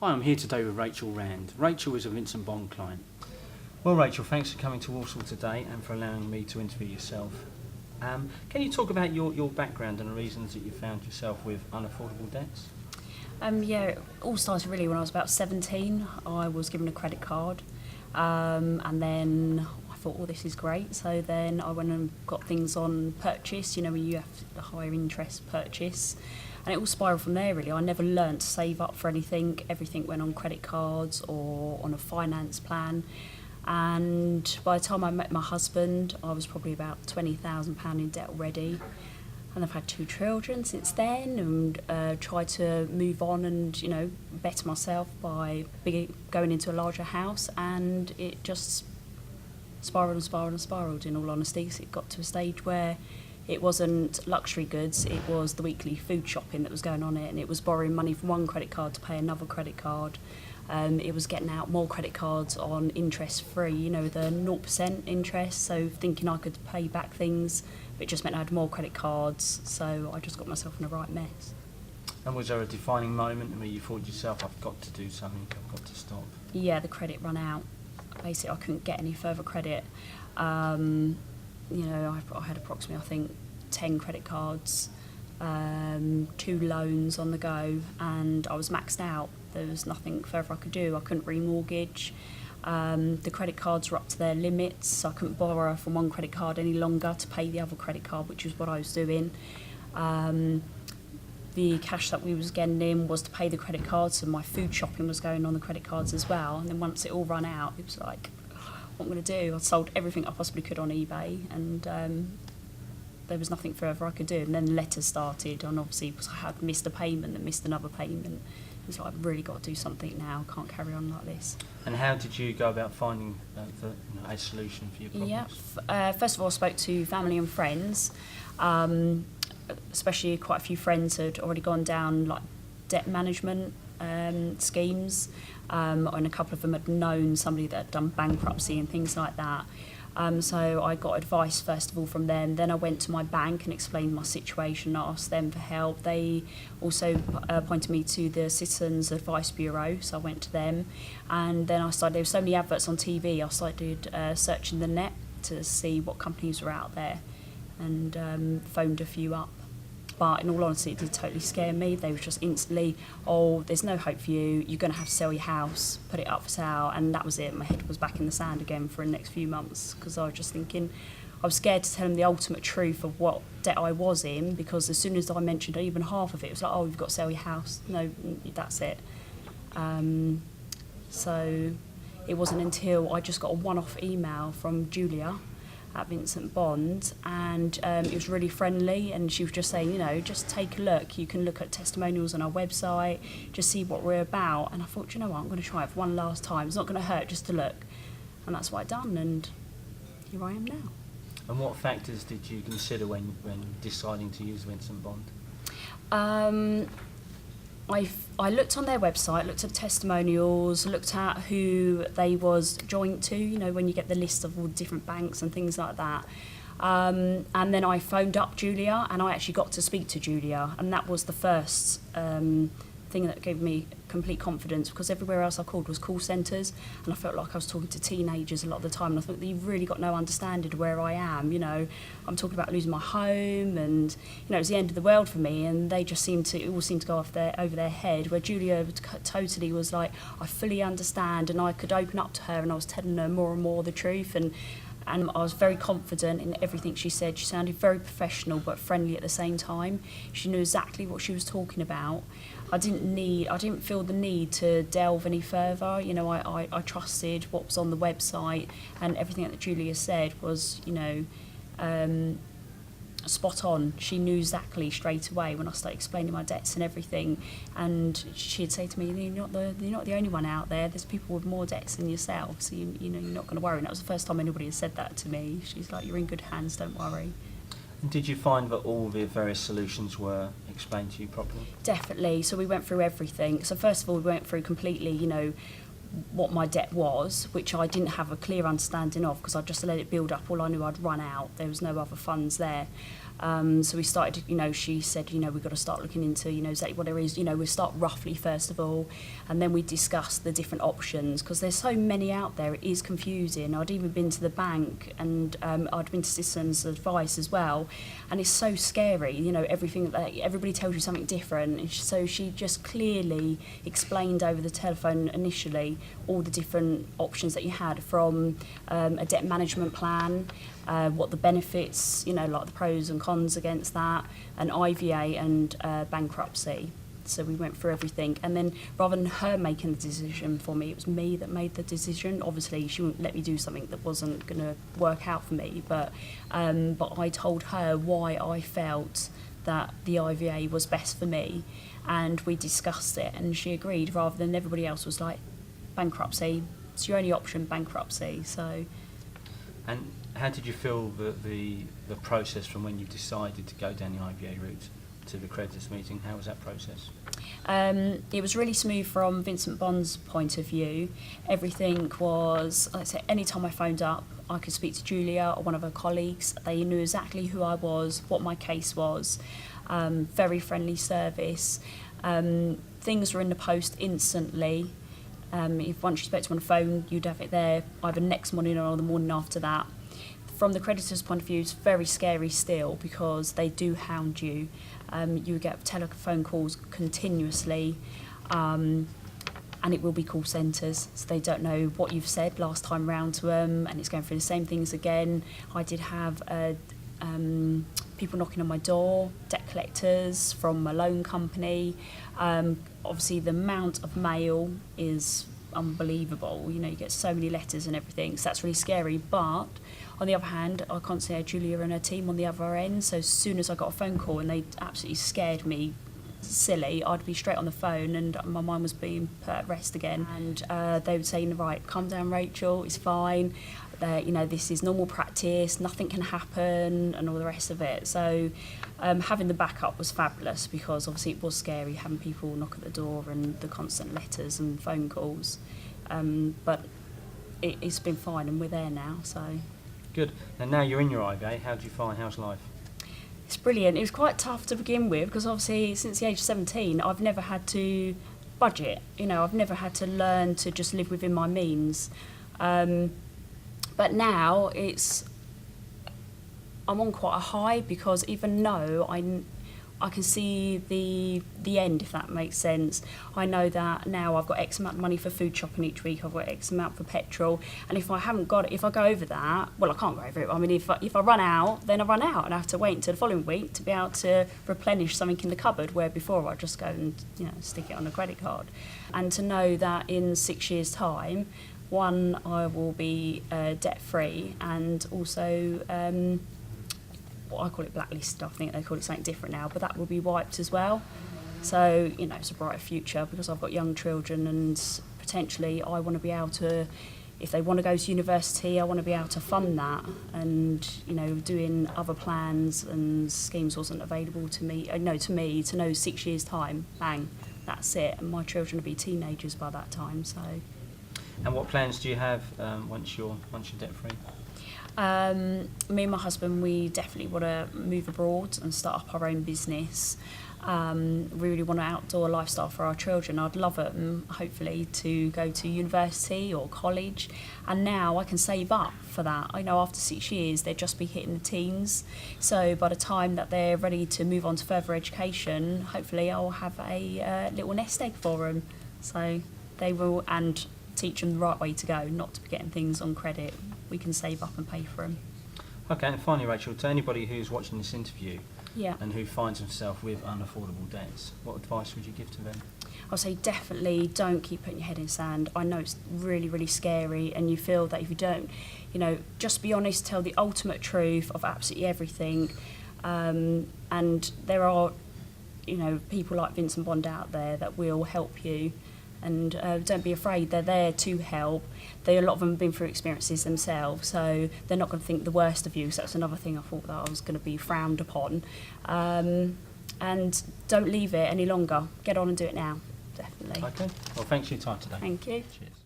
Hi, I'm here today with Rachael Rand. Rachael is a Vincent Bond client. Well, Rachael, thanks for coming to Walsall today and for allowing me to interview yourself. Can you talk about your background and the reasons that you found yourself with unaffordable debts? Yeah, it all started really when I was about 17. I was given a credit card, and then I thought, oh, this is great. So then I went and got things on purchase, when you have the higher interest purchase. And it all spiraled from there, really. I never learned to save up for anything. Everything went on credit cards or on a finance plan. And by the time I met my husband, I was probably about £20,000 in debt already. And I've had 2 children since then, and tried to move on and, better myself by going into a larger house. And it just spiraled and spiraled and spiraled, in all honesty. So it got to a stage where it wasn't luxury goods, it was the weekly food shopping that was going on it, and it was borrowing money from one credit card to pay another credit card. It was getting out more credit cards on interest-free, the 0% interest, so thinking I could pay back things, but it just meant I had more credit cards, so I just got myself in a right mess. And was there a defining moment where you thought to yourself, I've got to do something, I've got to stop? Yeah, the credit ran out. Basically, I couldn't get any further credit. I had approximately, I think, 10 credit cards, 2 loans on the go, and I was maxed out. There was nothing further I could do. I couldn't remortgage. The credit cards were up to their limits, so I couldn't borrow from one credit card any longer to pay the other credit card, which was what I was doing. The cash that we was getting in was to pay the credit cards, so my food shopping was going on the credit cards as well. And then once it all ran out, it was like, what am I going to do? I sold everything I possibly could on eBay, and there was nothing further I could do. And then letters started, and obviously because I had missed a payment and missed another payment, it was like, I've really got to do something now. I can't carry on like this. And how did you go about finding a solution for your problems? Yeah, first of all, I spoke to family and friends, especially quite a few friends had already gone down like debt management schemes, and a couple of them had known somebody that had done bankruptcy and things like that. So I got advice first of all from them. Then I went to my bank and explained my situation, asked them for help. They also pointed me to the Citizens Advice Bureau, so I went to them. And then there were so many adverts on TV, I started searching the net to see what companies were out there, and phoned a few up. But in all honesty, it did totally scare me. They were just instantly, oh, there's no hope for you, you're going to have to sell your house, put it up for sale, and that was it. My head was back in the sand again for the next few months, because I was just thinking, I was scared to tell them the ultimate truth of what debt I was in, because as soon as I mentioned even half of it, it was like, oh, you've got to sell your house. No, that's it. So it wasn't until I just got a one-off email from Julia at Vincent Bond, and it was really friendly, and she was just saying, just take a look. You can look at testimonials on our website, just see what we're about. And I thought, what, I'm going to try it for one last time. It's not going to hurt just to look. And that's what I've done, and here I am now. And what factors did you consider when deciding to use Vincent Bond? I looked on their website, looked at testimonials, looked at who they was joint to, when you get the list of all the different banks and things like that. And then I phoned up Julia, and I actually got to speak to Julia, and that was the first thing that gave me complete confidence, because everywhere else I called was call centres, and I felt like I was talking to teenagers a lot of the time, and I thought, you've really got no understanding of where I am. I'm talking about losing my home, and it was the end of the world for me, and they just it all seemed to go over their head, where Julia totally was like, I fully understand, and I could open up to her, and I was telling her more and more the truth, and I was very confident in everything she said. She sounded very professional but friendly at the same time. She knew exactly what she was talking about. I didn't feel the need to delve any further. I trusted what was on the website, and everything that Julia said was, spot on. She knew exactly straight away when I started explaining my debts and everything, and she'd say to me, you're not the only one out there, there's people with more debts than yourself, so you're not going to worry. And that was the first time anybody had said that to me. She's like, you're in good hands, don't worry. And did you find that all the various solutions were explained to you properly? Definitely. So we went through everything. So first of all, we went through completely, what my debt was, which I didn't have a clear understanding of, because I just let it build up. All I knew, I'd run out. There was no other funds there. So we started, she said, we've got to start looking into, exactly what there is. We'll start roughly first of all, and then we discuss the different options, because there's so many out there, it is confusing. I'd even been to the bank, and I'd been to Citizens Advice as well, and it's so scary, everything that everybody tells you something different. And so she just clearly explained over the telephone initially all the different options that you had, from a debt management plan, what the benefits, like the pros and cons against that, an IVA and bankruptcy. So we went through everything, and then rather than her making the decision for me, it was me that made the decision. Obviously, she wouldn't let me do something that wasn't going to work out for me, but I told her why I felt that the IVA was best for me, and we discussed it, and she agreed, rather than everybody else was like, bankruptcy, it's your only option, bankruptcy. So. And how did you feel the process from when you decided to go down the IVA route to the creditors meeting? How was that process? It was really smooth from Vincent Bond's point of view. Everything was, like I say, any time I phoned up, I could speak to Julia or one of her colleagues. They knew exactly who I was, what my case was. Very friendly service. Things were in the post instantly. If once you spoke to them on the phone, you'd have it there either next morning or the morning after that. From the creditor's point of view, it's very scary still, because they do hound you. You get telephone calls continuously, and it will be call centres, so they don't know what you've said last time round to them, and it's going through the same things again. I did have people knocking on my door, debt collectors from a loan company. Obviously, the amount of mail is unbelievable. You get so many letters and everything, so that's really scary. But on the other hand, I constantly had Julia and her team on the other end, so as soon as I got a phone call and they absolutely scared me silly, I'd be straight on the phone and my mind was being put at rest again, and they would say, right, calm down, Rachel, it's fine, this is normal practice, nothing can happen, and all the rest of it. So having the backup was fabulous, because obviously it was scary having people knock at the door and the constant letters and phone calls, but it's been fine, and we're there now. So good. And now you're in your IVA, how do you find, how's life? It's brilliant. It was quite tough to begin with, because obviously since the age of 17 I've never had to budget. I've never had to learn to just live within my means, but now I'm on quite a high, because even though I can see the end, if that makes sense. I know that now I've got X amount of money for food shopping each week, I've got X amount for petrol, and if I haven't got it, if I go over that, well, I can't go over it. I mean, if I run out, then I run out, and I have to wait until the following week to be able to replenish something in the cupboard, where before I just go and stick it on a credit card. And to know that in 6 years' time, one, I will be debt-free, and also what I call it blacklisted. I think they call it something different now, but that will be wiped as well. So, it's a brighter future, because I've got young children, and potentially I want to be able to, if they want to go to university, I want to be able to fund that. And, doing other plans and schemes wasn't available to me, to know 6 years' time, bang, that's it. And my children will be teenagers by that time, so. And what plans do you have once you're debt-free? Me and my husband, we definitely want to move abroad and start up our own business. We really want an outdoor lifestyle for our children. I'd love them, hopefully, to go to university or college, and now I can save up for that. I know after 6 years they'd just be hitting the teens, so by the time that they're ready to move on to further education, hopefully I'll have a little nest egg for them, so they will, and teach them the right way to go, not to be getting things on credit. We can save up and pay for them. Okay, and finally, Rachel, to anybody who's watching this interview Yeah. and who finds himself with unaffordable debts, what advice would you give to them? I'll say definitely don't keep putting your head in sand. I know it's really, really scary, and you feel that if you don't, just be honest, tell the ultimate truth of absolutely everything. And there are, people like Vincent Bond out there that will help you. And don't be afraid, they're there to help. A lot of them have been through experiences themselves, so they're not going to think the worst of you. So that's another thing I thought that I was going to be frowned upon. And don't leave it any longer. Get on and do it now, definitely. Okay, well, thanks for your time today. Thank you. Cheers.